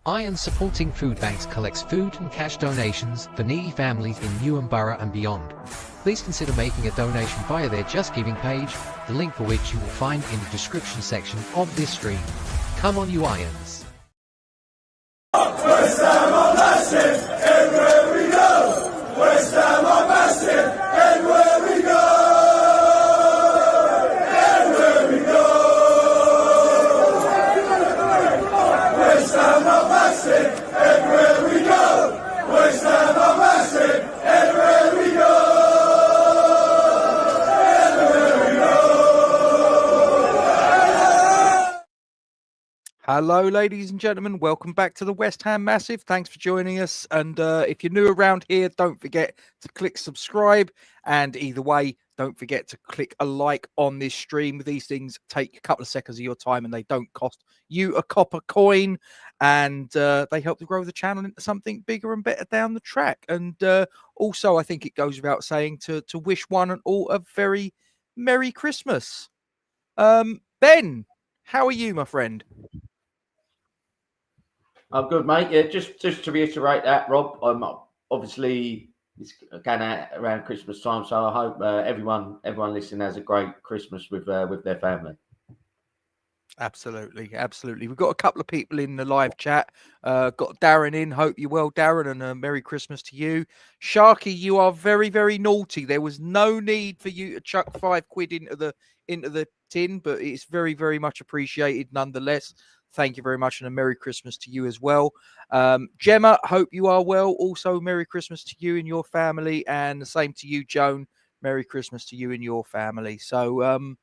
Iron Supporting Food Banks collects food and cash donations for needy families in Newham Borough and beyond. Please consider making a donation via their Just Giving page, the link for which you will find in the description section of this stream. Come on, you Irons! West Ham are massive, everywhere we go! West Ham are massive, everywhere we go! Everywhere we go! West Ham are massive, everywhere we go! West Ham are massive, everywhere we go! Everywhere we go! Hello, ladies and gentlemen. Welcome back to the West Ham Massive. Thanks for joining us. And if you're new around here, don't forget to click subscribe. And either way, don't forget to click a like on this stream. These things take a couple of seconds of your time and they don't cost you a copper coin. And they help to grow the channel into something bigger and better down the track. And also, I think it goes without saying to wish one and all a very Merry Christmas. Ben, how are you, my friend? I'm good, mate. Yeah, just to reiterate that, Rob, obviously it's going out around Christmas time, so I hope everyone listening has a great Christmas with their family. Absolutely. We've got a couple of people in the live chat. Got Darren in. Hope you're well, Darren, and a Merry Christmas to you. Sharky, you are very, very naughty. There was no need for you to chuck £5 into the tin, but it's very, very much appreciated nonetheless. Thank you very much, and a Merry Christmas to you as well. Gemma, hope you are well. Also, Merry Christmas to you and your family, and the same to you, Joan. Merry Christmas to you and your family. So,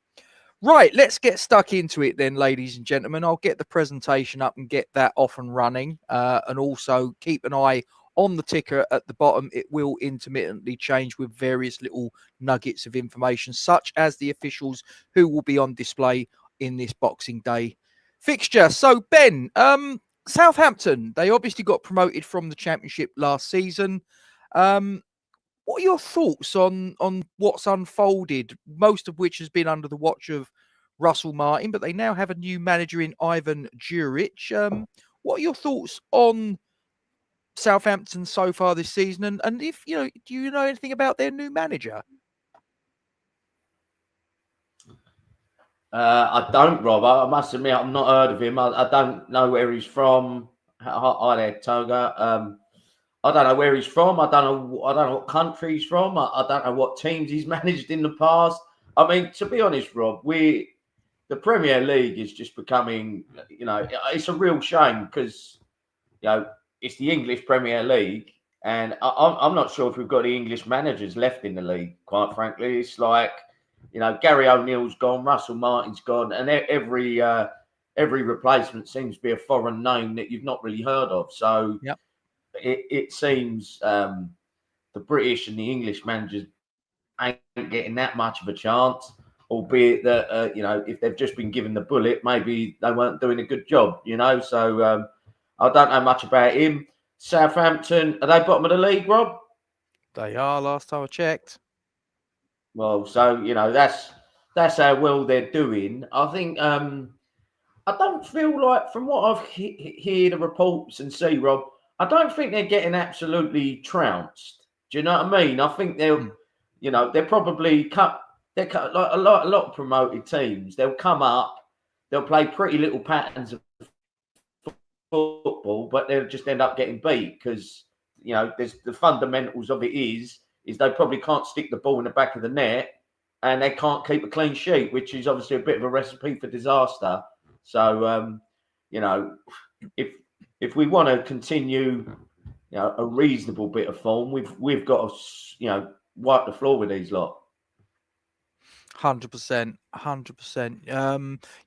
right, let's get stuck into it then, ladies and gentlemen. I'll get the presentation up and get that off and running, and also keep an eye on the ticker at the bottom. It will intermittently change with various little nuggets of information, such as the officials who will be on display in this Boxing Day fixture. So, Ben, Southampton, they obviously got promoted from the Championship last season. What are your thoughts on what's unfolded, most of which has been under the watch of Russell Martin, but they now have a new manager in Ivan Jurić. What are your thoughts on Southampton so far this season? And if do you know anything about their new manager? I don't, Rob. I must admit, I've not heard of him. I don't know where he's from. Hi there, Toga. I don't know where he's from. I don't know what country he's from. I don't know what teams he's managed in the past. I mean, to be honest, Rob, the Premier League is just becoming, it's a real shame because, it's the English Premier League, and I'm not sure if we've got the English managers left in the league. Quite frankly, it's like, Gary O'Neill's gone, Russell Martin's gone, and every replacement seems to be a foreign name that you've not really heard of. So yep. It seems the British and the English managers ain't getting that much of a chance, albeit that, if they've just been given the bullet, maybe they weren't doing a good job, So I don't know much about him. Southampton, are they bottom of the league, Rob? They are, last time I checked. Well, so, that's how well they're doing. I think, I don't feel like, from what I've heard the reports and see, Rob, I don't think they're getting absolutely trounced. Do you know what I mean? I think they're probably like a lot of promoted teams. They'll come up, they'll play pretty little patterns of football, but they'll just end up getting beat because, there's the fundamentals of it is they probably can't stick the ball in the back of the net and they can't keep a clean sheet, which is obviously a bit of a recipe for disaster. So, if we want to continue, a reasonable bit of form, we've got to, wipe the floor with these lot. 100%.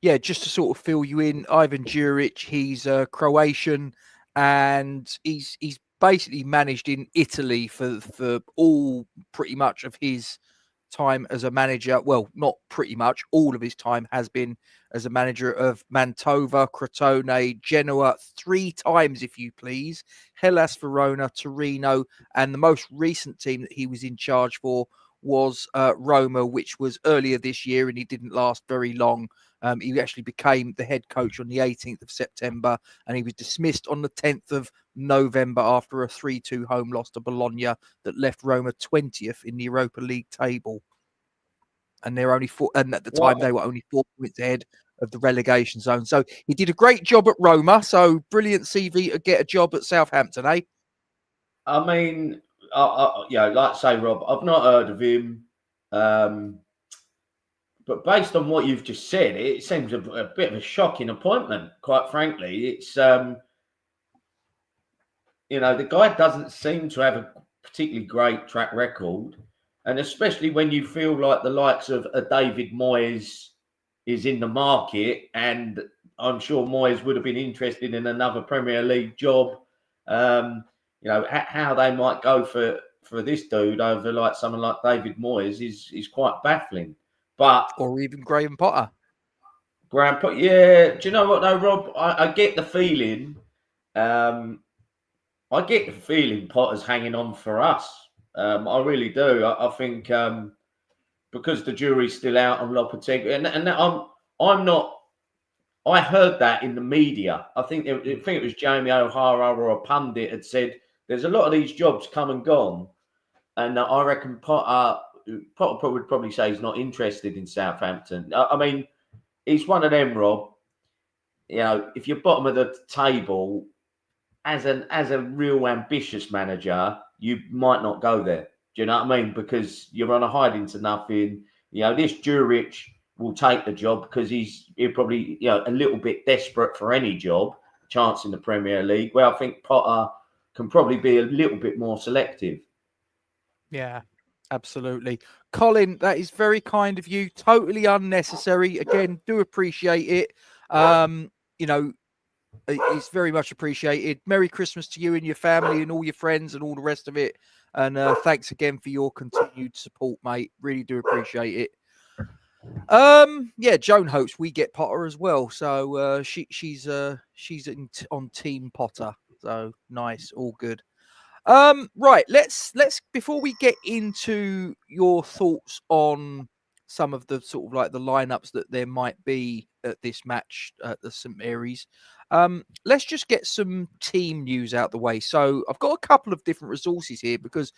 Yeah, just to sort of fill you in, Ivan Jurić, he's Croatian, and he's basically managed in Italy for all pretty much of his time as a manager. Well, not pretty much, all of his time has been as a manager of Mantova, Crotone, Genoa, 3 times, if you please, Hellas Verona, Torino, and the most recent team that he was in charge for was Roma, which was earlier this year, and he didn't last very long He actually became the head coach on the 18th of September, and he was dismissed on the 10th of November after a 3-2 home loss to Bologna that left Roma 20th in the Europa League table. And they're only four, and at the time they were only 4 points ahead of the relegation zone. So he did a great job at Roma. So brilliant CV to get a job at Southampton, eh? I mean, like I say, Rob, I've not heard of him. But based on what you've just said, it seems a bit of a shocking appointment, quite frankly. It's, the guy doesn't seem to have a particularly great track record. And especially when you feel like the likes of a David Moyes is in the market, and I'm sure Moyes would have been interested in another Premier League job. How they might go for this dude over like someone like David Moyes is quite baffling. Or even Graham Potter. Yeah. Do you know what though, Rob? I get the feeling. I get the feeling Potter's hanging on for us. I really do. I think because the jury's still out on Lopetegui, and I'm not. I heard that in the media. I think it was Jamie O'Hara or a pundit had said there's a lot of these jobs come and gone, and I reckon Potter would probably say he's not interested in Southampton. I mean, he's one of them, Rob. If you're bottom of the table, as a real ambitious manager, you might not go there. Do you know what I mean? Because you're on a hiding to nothing. This Jurić will take the job because he'll probably, a little bit desperate for any job, chance in the Premier League. Well, I think Potter can probably be a little bit more selective. Yeah, absolutely. Colin, that is very kind of you. Totally unnecessary. Again, do appreciate it. It's very much appreciated. Merry Christmas to you and your family and all your friends and all the rest of it. And thanks again for your continued support, mate. Really do appreciate it. Joan hopes we get Potter as well. So she's on Team Potter. So nice, all good. Right, let's before we get into your thoughts on some of the sort of like the lineups that there might be at this match at the St Mary's. Let's just get some team news out the way. So I've got a couple of different resources here because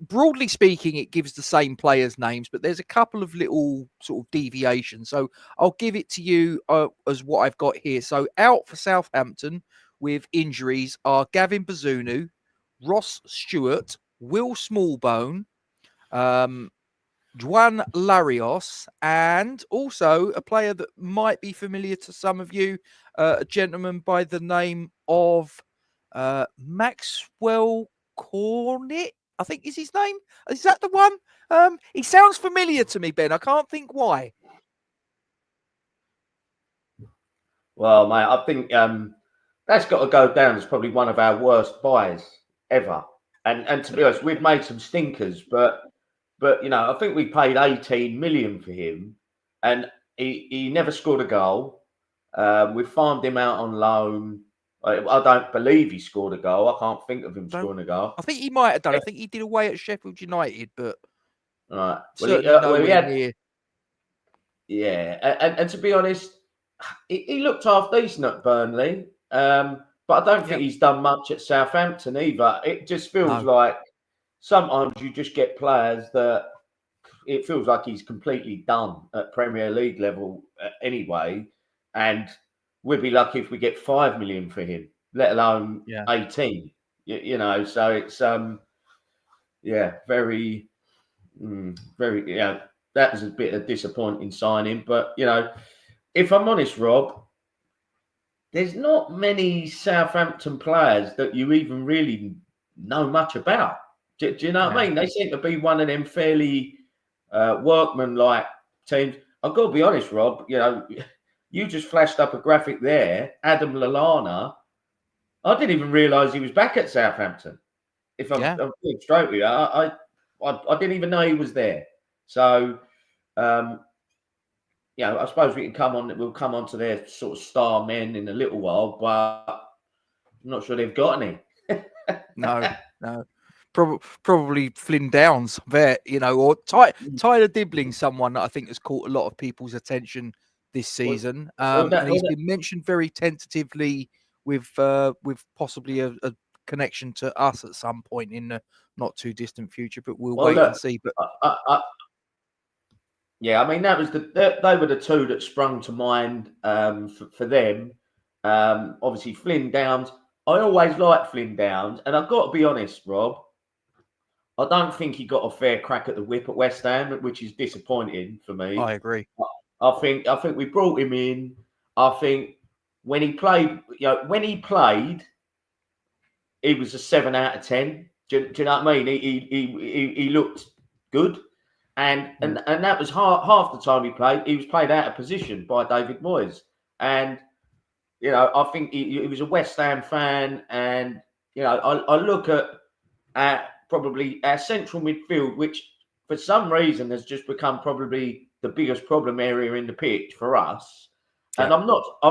broadly speaking, it gives the same players' names, but there's a couple of little sort of deviations. So I'll give it to you as what I've got here. So out for Southampton with injuries are Gavin Bazunu, Ross Stewart, Will Smallbone, Juan Larios, and also a player that might be familiar to some of you, a gentleman by the name of Maxwell Cornet, I think is his name. Is that the one? He sounds familiar to me, Ben. I can't think why. Well, mate, I think that's got to go down as probably one of our worst buys ever. And to be honest, we've made some stinkers, but I think we paid 18 million for him, and he never scored a goal. We farmed him out on loan. I don't believe he scored a goal. I can't think of him scoring a goal. I think he might have done. I think he did away at Sheffield United, but right. Near. Yeah, and to be honest, he looked half decent at Burnley. But I don't think he's done much at Southampton either. It just feels like sometimes you just get players that it feels like he's completely done at Premier League level anyway. And we'd be lucky if we get 5 million for him, let alone 18. So it's very, that was a bit of disappointing signing. But if I'm honest, Rob, there's not many Southampton players that you even really know much about. Do you know what I mean? They seem to be one of them fairly workman-like teams. I've got to be honest, Rob. You just flashed up a graphic there. Adam Lallana. I didn't even realise he was back at Southampton. If I'm being straight with you, I didn't even know he was there. So. I suppose we'll come on to their sort of star men in a little while, but I'm not sure they've got any. No. Probably Flynn Downs there, or Tyler Dibbling, someone that I think has caught a lot of people's attention this season, well, and he's been mentioned very tentatively with possibly a connection to us at some point in the not too distant future. But we'll wait and see. But yeah, I mean that was they were the two that sprung to mind for them. Obviously, Flynn Downs. I always liked Flynn Downs, and I've got to be honest, Rob. I don't think he got a fair crack at the whip at West Ham, which is disappointing for me. I agree. I think we brought him in. I think when he played, he was a 7 out of 10. Do you know what I mean? He looked good, and that was half the time he played. He was played out of position by David Moyes, and I think he was a West Ham fan, and I look at probably our central midfield, which for some reason has just become probably the biggest problem area in the pitch for us. Yeah. And I'm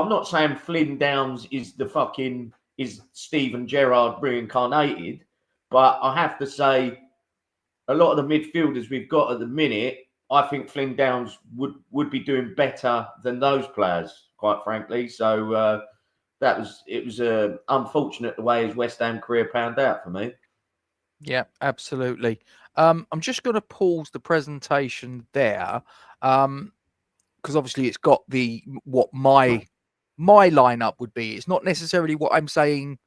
not saying Flynn Downs is Steven Gerrard reincarnated, but I have to say a lot of the midfielders we've got at the minute, I think Flynn Downs would be doing better than those players, quite frankly. So it was unfortunate the way his West Ham career panned out for me. Yeah, absolutely. I'm just going to pause the presentation there because obviously it's got what my lineup would be. It's not necessarily what I'm saying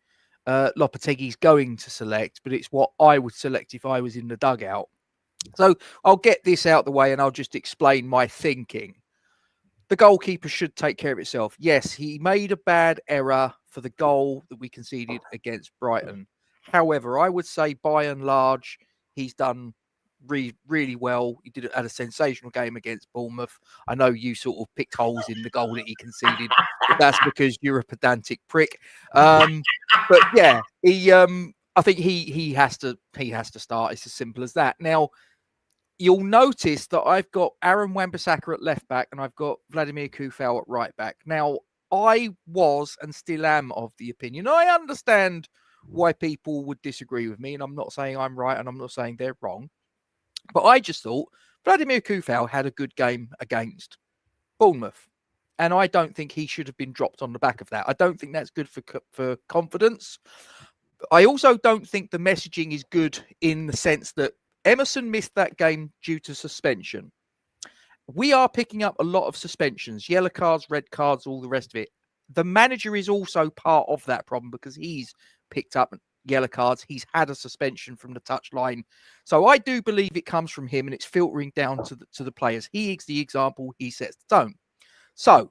Lopetegui's going to select, but it's what I would select if I was in the dugout. So I'll get this out the way and I'll just explain my thinking. The goalkeeper should take care of itself. Yes, he made a bad error for the goal that we conceded against Brighton. However, I would say by and large, he's done really well. He had a sensational game against Bournemouth. I know you sort of picked holes in the goal that he conceded. But that's because you're a pedantic prick. But yeah, I think he has to start. It's as simple as that. Now, you'll notice that I've got Aaron Wan-Bissaka at left back and I've got Vladimir Coufal at right back. Now, I was and still am of the opinion. I understand why people would disagree with me, and I'm not saying I'm right and I'm not saying they're wrong, but I just thought Vladimir Coufal had a good game against Bournemouth, and I don't think he should have been dropped on the back of that. I don't think that's good for confidence. I also don't think the messaging is good in the sense that Emerson missed that game due to suspension. We are picking up a lot of suspensions, yellow cards, red cards, all the rest of it. The manager is also part of that problem because he's picked up yellow cards. He's had a suspension from the touchline. So I do believe it comes from him and it's filtering down to the players. He is the example. He sets the tone. So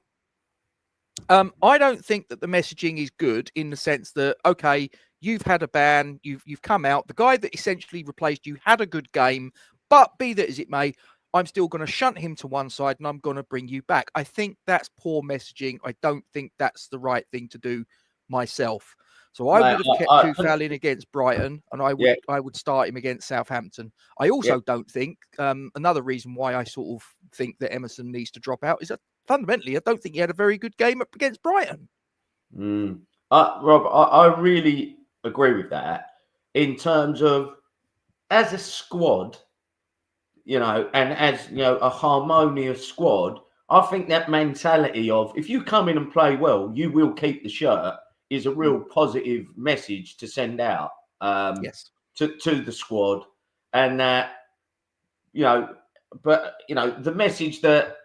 I don't think that the messaging is good in the sense that, okay, you've had a ban, you've come out. The guy that essentially replaced you had a good game, but be that as it may, I'm still going to shunt him to one side and I'm going to bring you back. I think that's poor messaging. I don't think that's the right thing to do myself. So I would have kept Coufal in against Brighton, and I would start him against Southampton. I also don't think another reason why I sort of think that Emerson needs to drop out is that fundamentally I don't think he had a very good game up against Brighton. Rob, I really agree with that in terms of as a squad, and as a harmonious squad. I think that mentality of if you come in and play well, you will keep the shirt is a real positive message to send out to the squad. And that, the message that,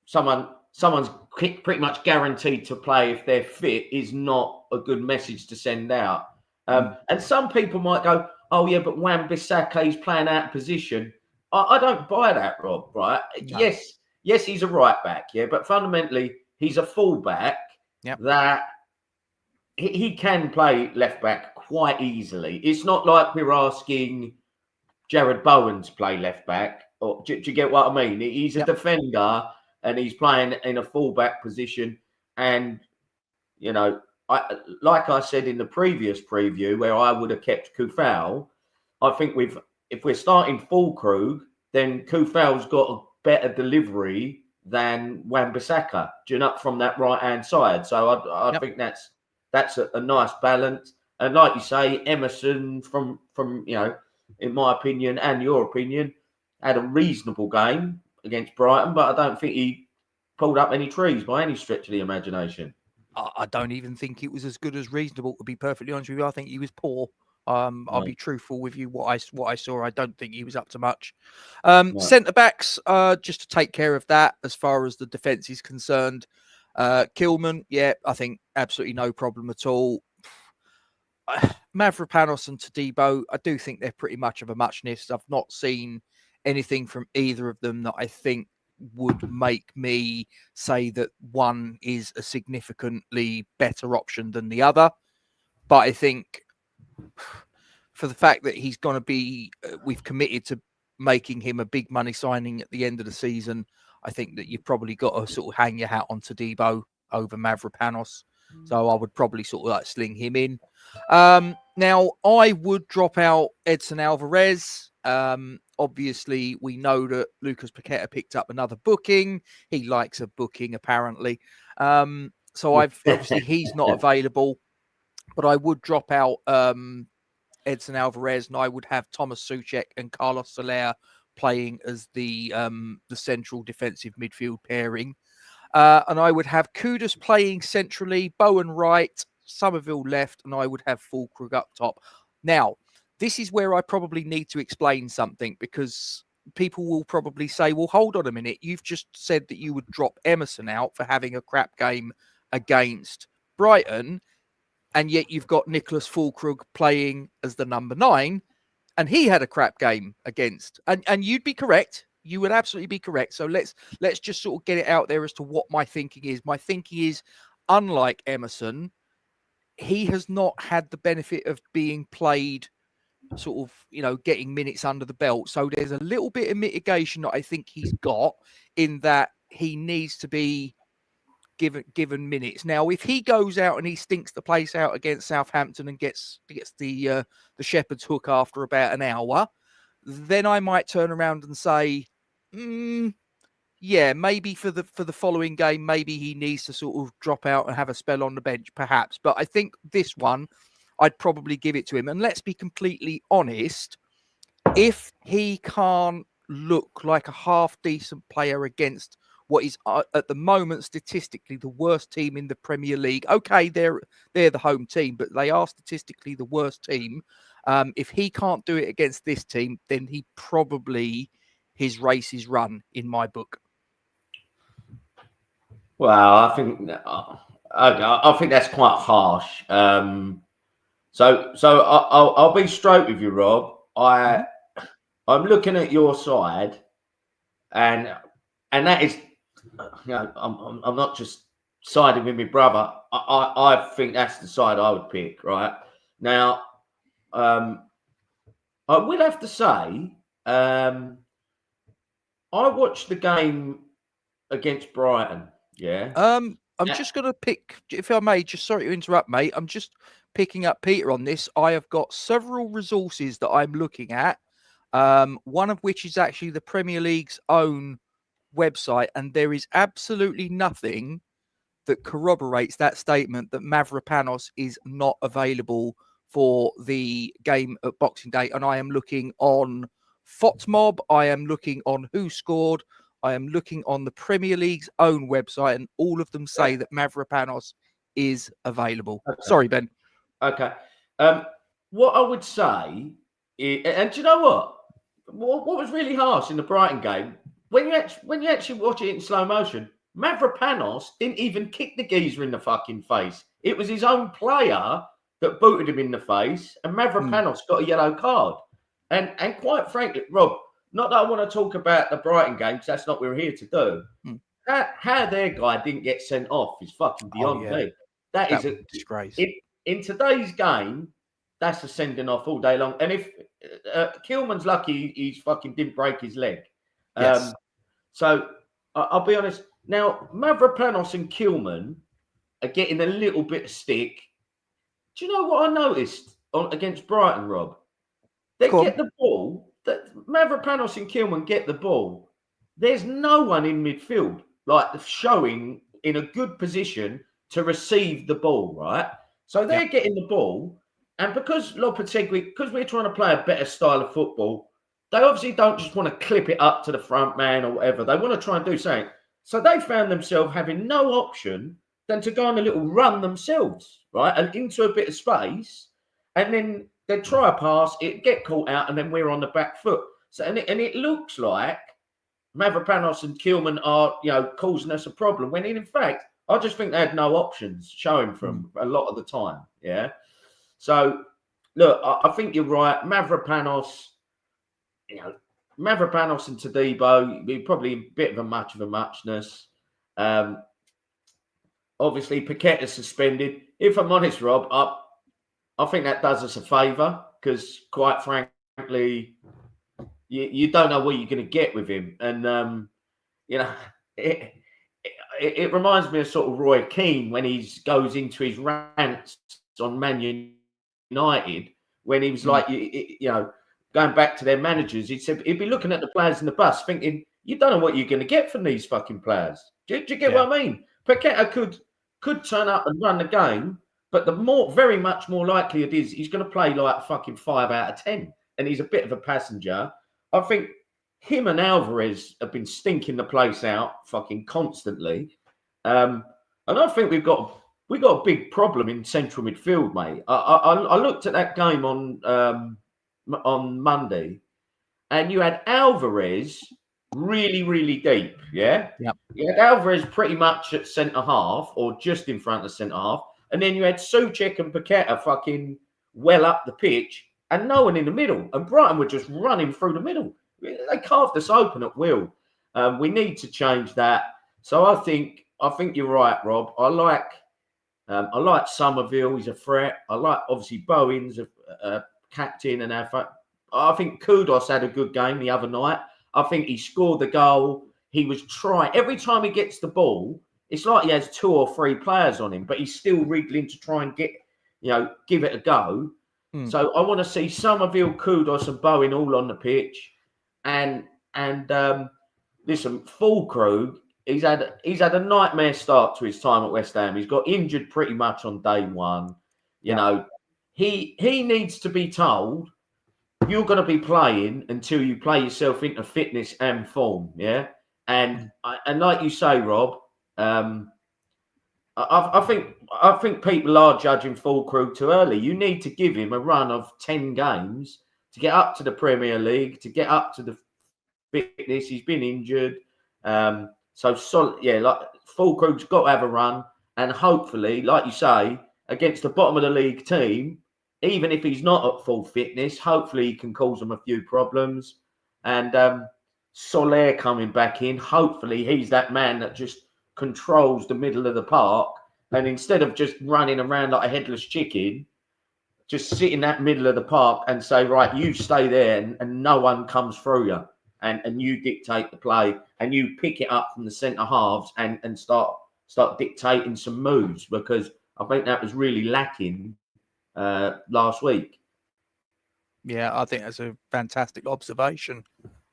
someone's pretty much guaranteed to play if they're fit is not a good message to send out. And some people might go, oh, yeah, but Wan-Bissaka is playing out of position. I don't buy that, Rob, right? No. Yes, he's a right back, but fundamentally, he's a full back that he can play left back quite easily. It's not like we're asking Jared Bowen to play left back. Or do you get what I mean? He's a defender and he's playing in a full back position. And, like I said in the previous preview where I would have kept Coufal, I think if we're starting Füllkrug, then Coufal's got a better delivery than Wan-Bissaka, from that right-hand side. So I think that's a nice balance. And like you say, Emerson from in my opinion and your opinion, had a reasonable game against Brighton, but I don't think he pulled up any trees by any stretch of the imagination. I don't even think it was as good as reasonable, to be perfectly honest with you. I think he was poor. I'll be truthful with you. What I saw, I don't think he was up to much. Centre backs, just to take care of that as far as the defence is concerned. Kilman, yeah, I think absolutely no problem at all. Mavropanos and Todibo, I do think they're pretty much of a muchness. I've not seen anything from either of them that I think would make me say that one is a significantly better option than the other. But I think for the fact that he's going to be, we've committed to making him a big money signing at the end of the season, I think that you've probably got to sort of hang your hat on Todibo over Mavropanos. So I would probably sort of like sling him in. Now, I would drop out Edson Alvarez. Obviously, we know that Lucas Paqueta picked up another booking. He likes a booking, apparently. So obviously he's not available. But I would drop out Edson Alvarez, and I would have Thomas Souček and Carlos Soler playing as the central defensive midfield pairing. And I would have Kudus playing centrally, Bowen right, Somerville left, and I would have Füllkrug up top. Now, this is where I probably need to explain something, because people will probably say, well, hold on a minute. You've just said that you would drop Emerson out for having a crap game against Brighton, and yet you've got Nicholas Füllkrug playing as the number 9, and he had a crap game against. And you'd be correct. You would absolutely be correct. So let's just sort of get it out there as to what my thinking is. My thinking is, unlike Emerson, he has not had the benefit of being played sort of, getting minutes under the belt. So there's a little bit of mitigation that I think he's got, in that he needs to be given minutes. Now, if he goes out and he stinks the place out against Southampton and gets the shepherd's hook after about an hour, then I might turn around and say, yeah, maybe for the following game, maybe he needs to sort of drop out and have a spell on the bench, perhaps. But I think this one, I'd probably give it to him. And let's be completely honest, if he can't look like a half-decent player against what is at the moment statistically the worst team in the Premier League. Okay, they're the home team, but they are statistically the worst team. If he can't do it against this team, then his race is run, in my book. Well, I think that's quite harsh. So I'll be straight with you, Rob. I'm looking at your side, and that is, I'm not just siding with my brother. I think that's the side I would pick. Right now, I will have to say, I watched the game against Brighton. Yeah. I'm just going to pick, if I may, just sorry to interrupt, mate. I'm just picking up Peter on this. I have got several resources that I'm looking at. One of which is actually the Premier League's own website, and there is absolutely nothing that corroborates that statement that Mavropanos is not available for the game at Boxing Day. And I am looking on FOTMob, I am looking on Who Scored, I am looking on the Premier League's own website, and all of them say that Mavropanos is available. Okay. Sorry, Ben. Okay. What I would say is, and do you know what? What was really harsh in the Brighton game, when you actually watch it in slow motion, Mavropanos didn't even kick the geezer in the fucking face. It was his own player that booted him in the face, and Mavropanos got a yellow card. And quite frankly, Rob, not that I want to talk about the Brighton game, because that's not what we're here to do. How their guy didn't get sent off is fucking beyond me. That is a disgrace. In today's game, that's a sending off all day long. And if Kilman's lucky, he's fucking didn't break his leg. Yes. So I'll be honest. Now, Mavropanos and Kilman are getting a little bit of stick. Do you know what I noticed against Brighton, Rob? They get the ball. Mavropanos and Kilman get the ball. There's no one in midfield showing in a good position to receive the ball, right? So they're getting the ball. And because we're trying to play a better style of football, they obviously don't just want to clip it up to the front man or whatever. They want to try and do something. So they found themselves having no option than to go on a little run themselves, right? And into a bit of space. And then they'd try a pass, it'd get caught out, and then we're on the back foot. So and it looks like Mavropanos and Kilman are, causing us a problem. When in fact, I just think they had no options showing from a lot of the time. Yeah. So look, I think you're right. Mavropanos and Todibo, probably a bit of a muchness. Obviously, Paqueta's suspended. If I'm honest, Rob, I think that does us a favour because, quite frankly, you don't know what you're going to get with him. And, it reminds me of sort of Roy Keane when he goes into his rants on Man United, when he was like, going back to their managers, he'd be looking at the players in the bus thinking, you don't know what you're going to get from these fucking players. Do you get what I mean? Paqueta could turn up and run the game, but very much more likely it is he's going to play like fucking 5 out of 10, and he's a bit of a passenger. I think him and Alvarez have been stinking the place out fucking constantly, and I think we've got a big problem in central midfield, mate. I looked at that game on Monday, and you had Alvarez really, really deep, yeah? Yep. You had Alvarez pretty much at centre-half or just in front of centre-half, and then you had Souček and Paqueta fucking well up the pitch and no one in the middle, and Brighton were just running through the middle. They carved us open at will. We need to change that. So I think you're right, Rob. I like Somerville. He's a threat. I like, obviously, Bowen's a captain and I think Kudus had a good game the other night. I think he scored the goal. He was trying. Every time he gets the ball, it's like he has 2 or 3 players on him, but he's still wriggling to try and give it a go. So I want to see Somerville, Kudus and Bowen all on the pitch. And listen, Füllkrug, he's had a nightmare start to his time at West Ham. He's got injured pretty much on day one. You know, he needs to be told, you're going to be playing until you play yourself into fitness and form, yeah? And like you say, Rob, I think people are judging Füllkrug too early. You need to give him a run of 10 games to get up to the Premier League, to get up to the fitness. He's been injured. Like Füllkrug's got to have a run. And hopefully, like you say, against the bottom of the league team, even if he's not at full fitness, hopefully he can cause them a few problems. And Soler coming back in, hopefully he's that man that just controls the middle of the park. And instead of just running around like a headless chicken, just sit in that middle of the park and say, right, you stay there and no one comes through you. And you dictate the play and you pick it up from the centre halves and start dictating some moves, because I think that was really lacking last week. Yeah, I think that's a fantastic observation,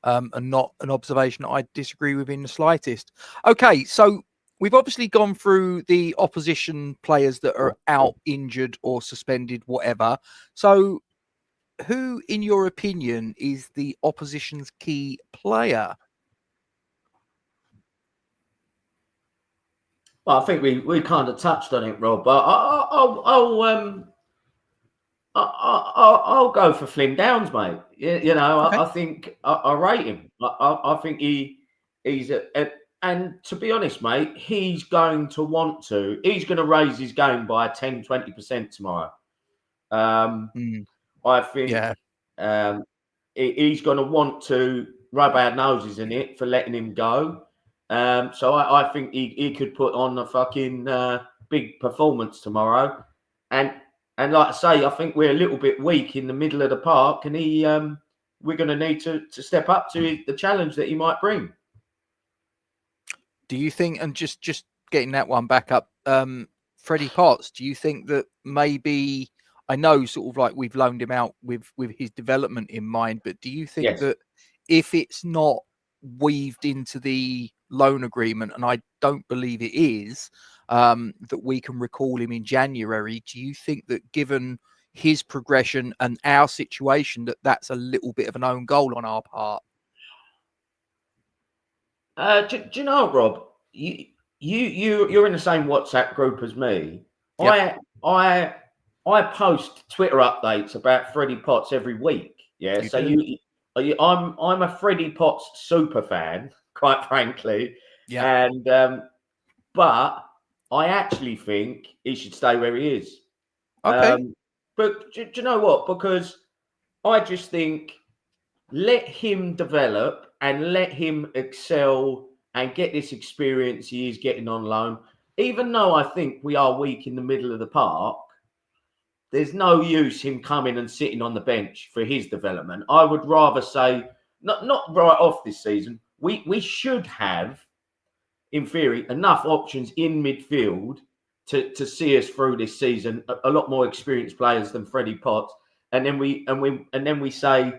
and not an observation I disagree with in the slightest. Okay, so we've obviously gone through the opposition players that are out, injured or suspended, whatever. So who, in your opinion, is the opposition's key player? Well, I think we kind of touched on it, Rob. But I'll go for Flynn Downs, mate. Okay. I think I rate him. I think he's and to be honest, mate, he's going to raise his game by 10-20% tomorrow. I think he's going to want to rub our noses in it for letting him go. So I think he could put on a fucking big performance tomorrow. And like I say, I think we're a little bit weak in the middle of the park, and we're going to need to step up to the challenge that he might bring. Do you think, and just getting that one back up, Freddie Potts, do you think that maybe, I know sort of like we've loaned him out with his development in mind, but do you think that if it's not weaved into the loan agreement, and I don't believe it is, that we can recall him in January, do you think that given his progression and our situation, that's a little bit of an own goal on our part? Do you know, Rob? you're in the same WhatsApp group as me. Yep. I post Twitter updates about Freddie Potts every week. Yeah, so I'm a Freddie Potts super fan, quite frankly. Yeah. And but I actually think he should stay where he is. Okay. But do you know what? Because I just think let him develop and let him excel and get this experience he is getting on loan. Even though I think we are weak in the middle of the park, there's no use him coming and sitting on the bench for his development. I would rather say, not right off this season, we should have, in theory, enough options in midfield to see us through this season. A lot more experienced players than Freddie Potts, and then we say,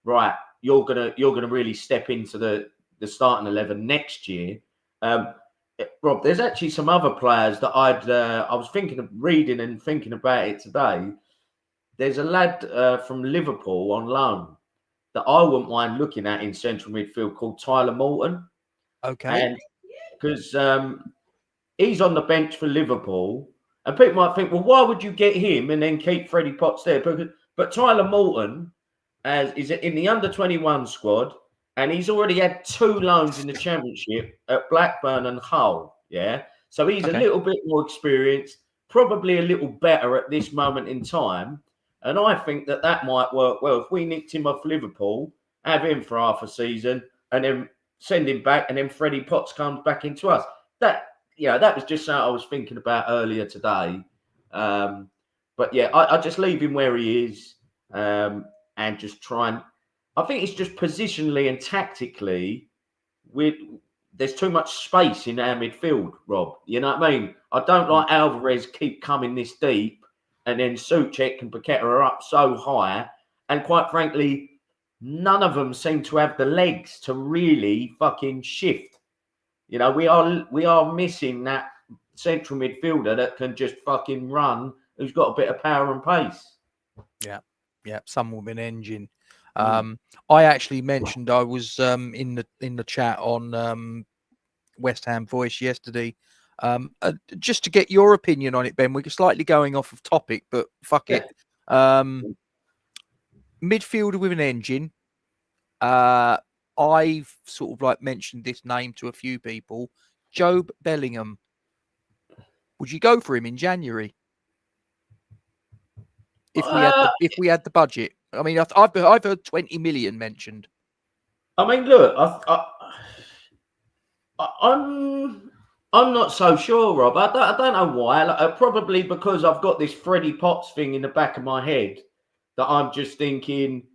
right, you're gonna really step into the starting 11 next year. Rob, there's actually some other players that I was thinking of reading and thinking about it today. There's a lad from Liverpool on loan that I wouldn't mind looking at in central midfield called Tyler Morton. Okay. And because he's on the bench for Liverpool, and people might think, well, why would you get him and then keep Freddie Potts there? But Tyler Morton is in the under-21 squad, and he's already had 2 loans in the Championship at Blackburn and Hull. Yeah, so he's a little bit more experienced, probably a little better at this moment in time, and I think that might work well. If we nicked him off Liverpool, have him for half a season, and then send him back, and then Freddie Potts comes back into us. That was just something I was thinking about earlier today. But yeah, I just leave him where he is, and just try and. I think it's just positionally and tactically, there's too much space in our midfield, Rob. You know what I mean? I don't like Alvarez keep coming this deep, and then Souček and Paqueta are up so high, and quite frankly, none of them seem to have the legs to really fucking shift. You know, we are missing that central midfielder that can just fucking run, who's got a bit of power and pace. Yeah, someone with an engine. I actually mentioned I was in the chat on West Ham Voice yesterday. Just to get your opinion on it, Ben. We're slightly going off of topic, but fuck it. Midfielder with an engine. I've sort of like mentioned this name to a few people. Jobe Bellingham. Would you go for him in January? If we had the budget. I mean, I've heard 20 million mentioned. I mean, look, I'm not so sure, Rob. I don't know why. Probably because I've got this Freddie Potts thing in the back of my head that I'm just thinking,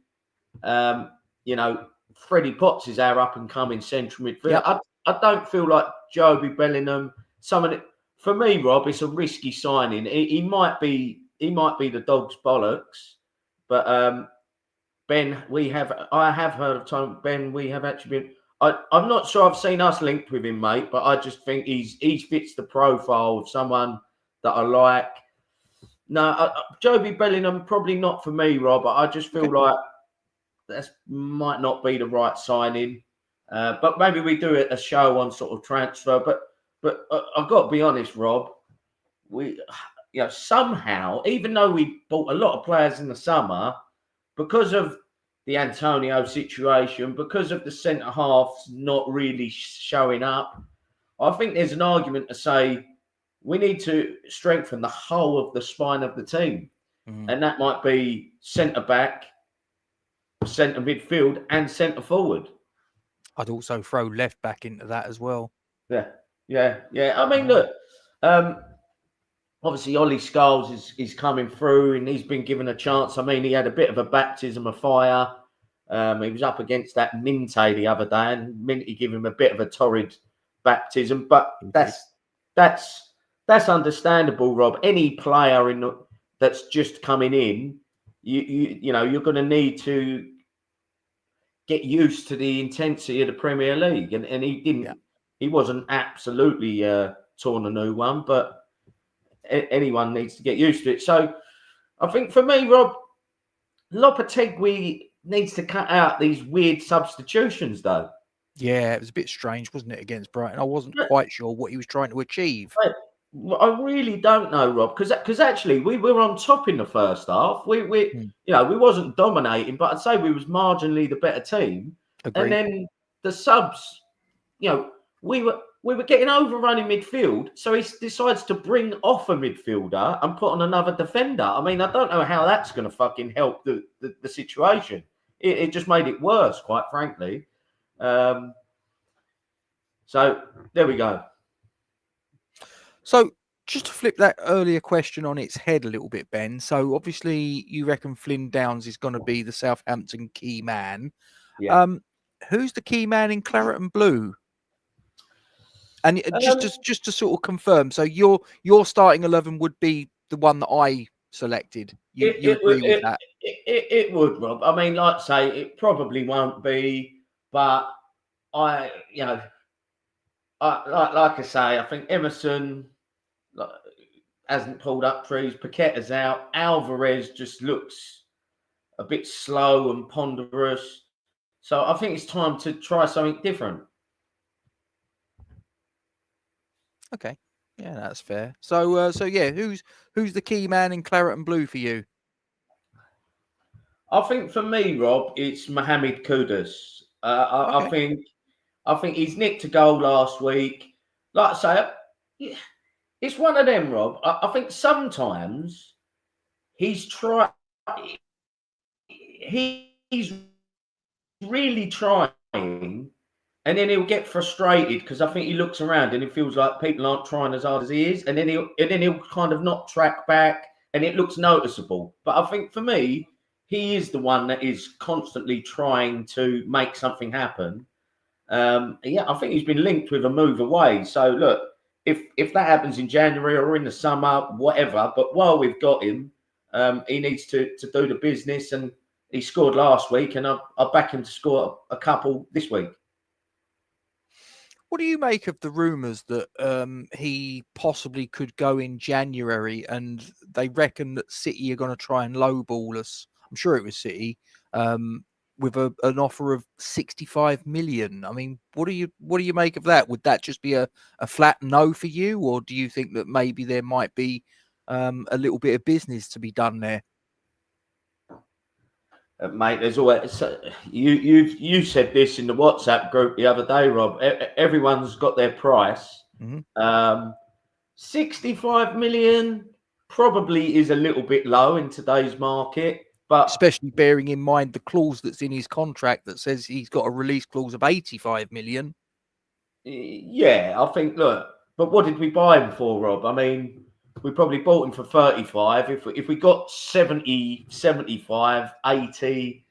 Freddie Potts is our up and coming central midfielder. Yep. I don't feel like Jobe Bellingham. For me, Rob, it's a risky signing. He might be the dog's bollocks, but Ben, I have heard of Tom. Ben, we have actually been. I'm not sure I've seen us linked with him, mate, but I just think he fits the profile of someone that I like. No, Jobe Bellingham probably not for me, Rob. But I just feel like that might not be the right signing. But maybe we do a show on sort of transfer. But I've got to be honest, Rob. Somehow, even though we bought a lot of players in the summer, because of the Antonio situation, because of the centre halves not really showing up, I think there's an argument to say we need to strengthen the whole of the spine of the team. And that might be centre back, centre midfield, and centre forward. I'd also throw left back into that as well. Yeah. I mean, look, obviously Ollie Scholes is coming through and he's been given a chance. I mean, he had a bit of a baptism of fire. He was up against that Minte the other day, and Minte gave him a bit of a torrid baptism. But that's understandable, Rob. Any player that's just coming in, you're going to need to get used to the intensity of the Premier League, and he didn't. Yeah. He wasn't absolutely torn a new one, but anyone needs to get used to it. So I think for me, Rob, Lopetegui needs to cut out these weird substitutions, though. Yeah, it was a bit strange, wasn't it, against Brighton? I wasn't quite sure what he was trying to achieve. I really don't know, Rob, because actually we were on top in the first half. We we wasn't dominating, but I'd say we was marginally the better team. Agreed. And then the subs, we were getting overrun in midfield, so he decides to bring off a midfielder and put on another defender. I mean, I don't know how that's going to fucking help the situation. It just made it worse, quite frankly. So there we go. So just to flip that earlier question on its head a little bit, Ben. So obviously you reckon Flynn Downs is going to be the Southampton key man. Yeah. Who's the key man in Claret and Blue? And just to sort of confirm, so your starting 11 would be the one that I selected. You agree with that? It would, Rob. I mean, like I say, it probably won't be, but like I say, I think Emerson hasn't pulled up trees. Paqueta's out. Alvarez just looks a bit slow and ponderous. So I think it's time to try something different. Okay, yeah, that's fair. So yeah, who's the key man in Claret and Blue for you? I think for me, Rob, it's Mohamed Kudus. Okay. I think he's nicked a goal last week. Like I say, it's one of them, Rob. I think sometimes he's really trying, and then he'll get frustrated because I think he looks around and it feels like people aren't trying as hard as he is, and then he'll kind of not track back, and it looks noticeable. But I think for me, he is the one that is constantly trying to make something happen. Yeah, I think he's been linked with a move away. So look, if that happens in January or in the summer, whatever. But while we've got him, he needs to do the business, and he scored last week, and I'll back him to score a couple this week. What do you make of the rumours that he possibly could go in January, and they reckon that City are going to try and lowball us? I'm sure it was City, with an offer of 65 million. I mean, what do you make of that? Would that just be a flat no for you, or do you think that maybe there might be a little bit of business to be done there? Mate, there's always you said this in the WhatsApp group the other day, Rob. Everyone's got their price. Mm-hmm. 65 million probably is a little bit low in today's market, but especially bearing in mind the clause that's in his contract that says he's got a release clause of 85 million. Yeah, I think. Look, but what did we buy him for, Rob? I mean, we probably bought him for 35. If we got 70, 75, 80,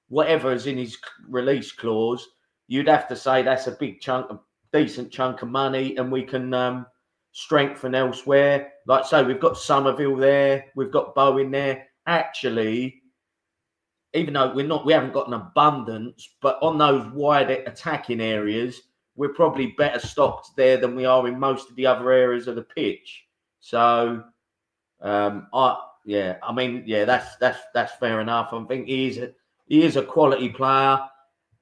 whatever is in his release clause, you'd have to say that's a big chunk, a decent chunk of money, and we can strengthen elsewhere. Like I say, we've got Somerville there, we've got Bowen there. Actually, even though we haven't got an abundance, but on those wide attacking areas, we're probably better stocked there than we are in most of the other areas of the pitch. So, that's fair enough. I think he is a quality player,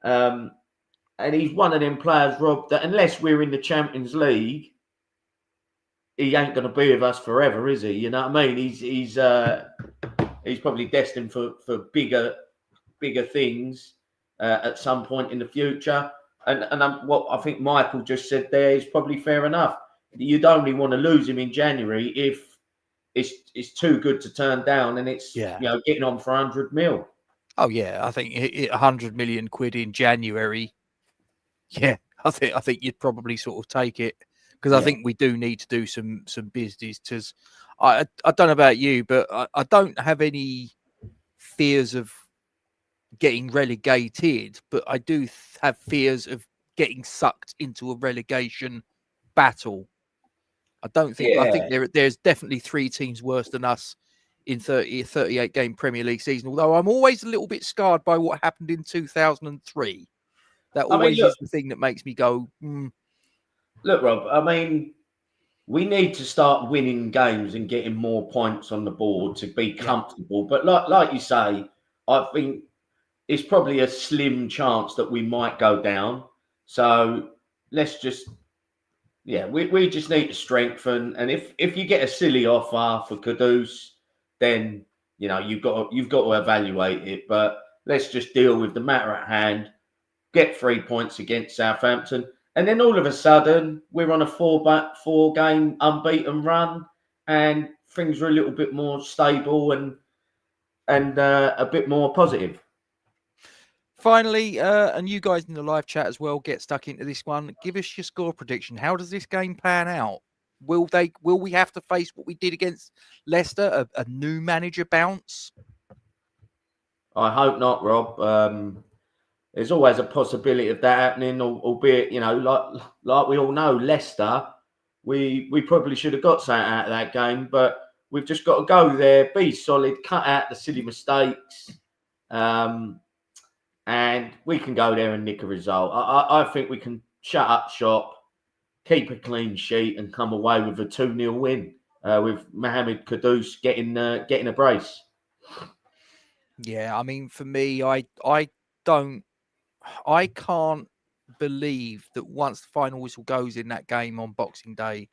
and he's one of them players, Rob, that unless we're in the Champions League, he ain't going to be with us forever, is he? You know what I mean? He's probably destined for bigger things at some point in the future. And what I think Michael just said there is probably fair enough. You'd only want to lose him in January if it's too good to turn down, and it's getting on for 100 mil. Oh yeah, I think 100 million quid in January. Yeah, I think you'd probably sort of take it, because I think we do need to do some business. Because I don't know about you, but I don't have any fears of getting relegated, but I do have fears of getting sucked into a relegation battle. I don't think. I think there's definitely 3 teams worse than us in 38 game Premier League season. Although I'm always a little bit scarred by what happened in 2003. That always is the thing that makes me go. Look, Rob. I mean, we need to start winning games and getting more points on the board to be comfortable. But like you say, I think it's probably a slim chance that we might go down. So let's just, we just need to strengthen. And if you get a silly offer for Kudus, then you've got to evaluate it. But let's just deal with the matter at hand. Get 3 points against Southampton, and then all of a sudden we're on a four game unbeaten run, and things are a little bit more stable and a bit more positive. Finally, and you guys in the live chat as well, get stuck into this one. Give us your score prediction. How does this game pan out? Will we have to face what we did against Leicester, a new manager bounce? I hope not, Rob. There's always a possibility of that happening, albeit, like we all know, Leicester, we probably should have got something out of that game, but we've just got to go there, be solid, cut out the silly mistakes, and we can go there and nick a result. I think we can shut up shop, keep a clean sheet, and come away with a 2-0 win with Mohamed Kudus getting a brace. Yeah, I mean, for me, I can't believe that once the final whistle goes in that game on Boxing Day,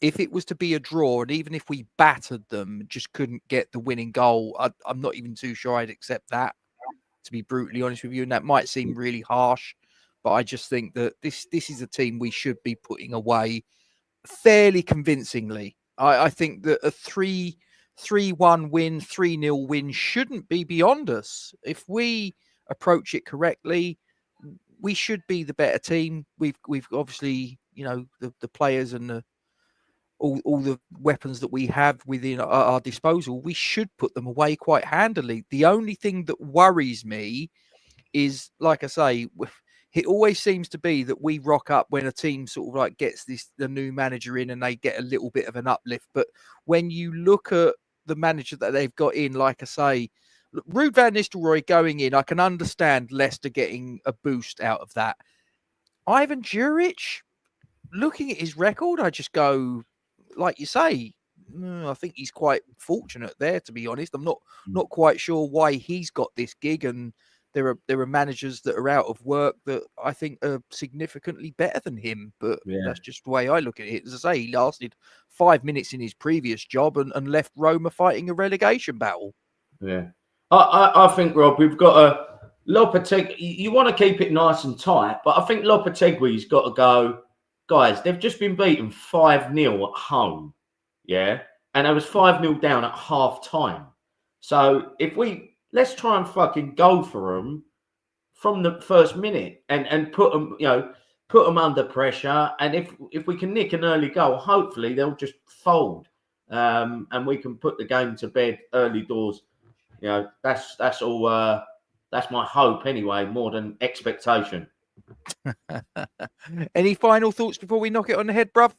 if it was to be a draw, and even if we battered them, just couldn't get the winning goal, I'm not even too sure I'd accept that, to be brutally honest with you. And that might seem really harsh, but I just think that this is a team we should be putting away fairly convincingly. I think that a 3-1 win, 3-0 win shouldn't be beyond us. If we approach it correctly, we should be the better team. We've obviously, the players and all the weapons that we have within our disposal, we should put them away quite handily. The only thing that worries me is, like I say, it always seems to be that we rock up when a team sort of like gets the new manager in and they get a little bit of an uplift. But when you look at the manager that they've got in, like I say, Ruud van Nistelrooy going in, I can understand Leicester getting a boost out of that. Ivan Jurić, looking at his record, I just go, like you say, I think he's quite fortunate there, to be honest. I'm not quite sure why he's got this gig, and there are managers that are out of work that I think are significantly better than him. But that's just the way I look at it. As I say, he lasted 5 minutes in his previous job and left Roma fighting a relegation battle. Yeah. I think, Rob, we've got a Lopetegui. You want to keep it nice and tight, but I think Lopetegui's got to go. Guys, they've just been beaten 5-0 at home, and it was 5-0 down at half time. So let's try and fucking go for them from the first minute and put them under pressure. And if we can nick an early goal, hopefully they'll just fold, and we can put the game to bed early doors. That's all. That's my hope anyway, more than expectation. Any final thoughts before we knock it on the head, bruv?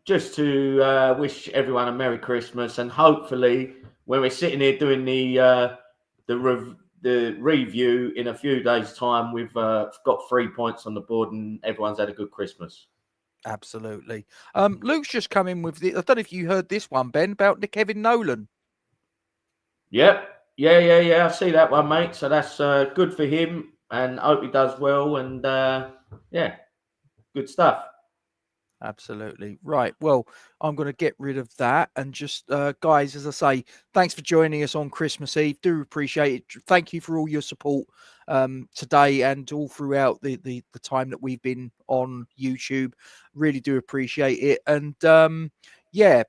Just to wish everyone a Merry Christmas, and hopefully when we're sitting here doing the review in a few days' time, we've got 3 points on the board and everyone's had a good Christmas. Absolutely. Luke's just come in with I don't know if you heard this one, Ben, about Kevin Nolan. Yep. Yeah. I see that one, mate. So that's good for him, and I hope he does well. And good stuff. Absolutely. Right. Well, I'm going to get rid of that. And just, guys, as I say, thanks for joining us on Christmas Eve. Do appreciate it. Thank you for all your support today and all throughout the time that we've been on YouTube. Really do appreciate it. And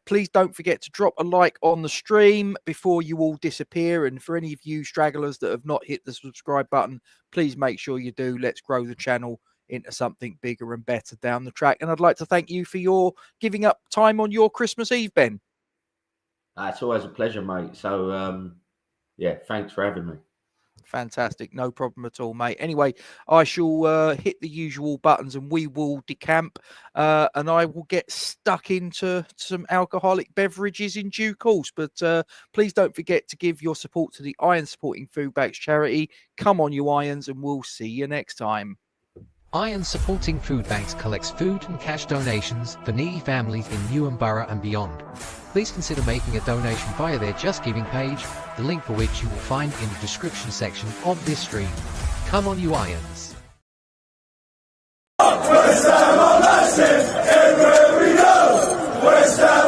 please don't forget to drop a like on the stream before you all disappear. And for any of you stragglers that have not hit the subscribe button, please make sure you do. Let's grow the channel into something bigger and better down the track. And I'd like to thank you for your giving up time on your Christmas Eve, Ben. It's always a pleasure, mate. So, thanks for having me. Fantastic. No problem at all, mate. Anyway, I shall hit the usual buttons and we will decamp and I will get stuck into some alcoholic beverages in due course. But please don't forget to give your support to the Iron Supporting Food Banks charity. Come on, you Irons, and we'll see you next time. Iron Supporting Food Banks collects food and cash donations for needy families in Newham Borough and beyond. Please consider making a donation via their Just Giving page, the link for which you will find in the description section of this stream. Come on, you Irons. West Ham are massive everywhere we go. West Ham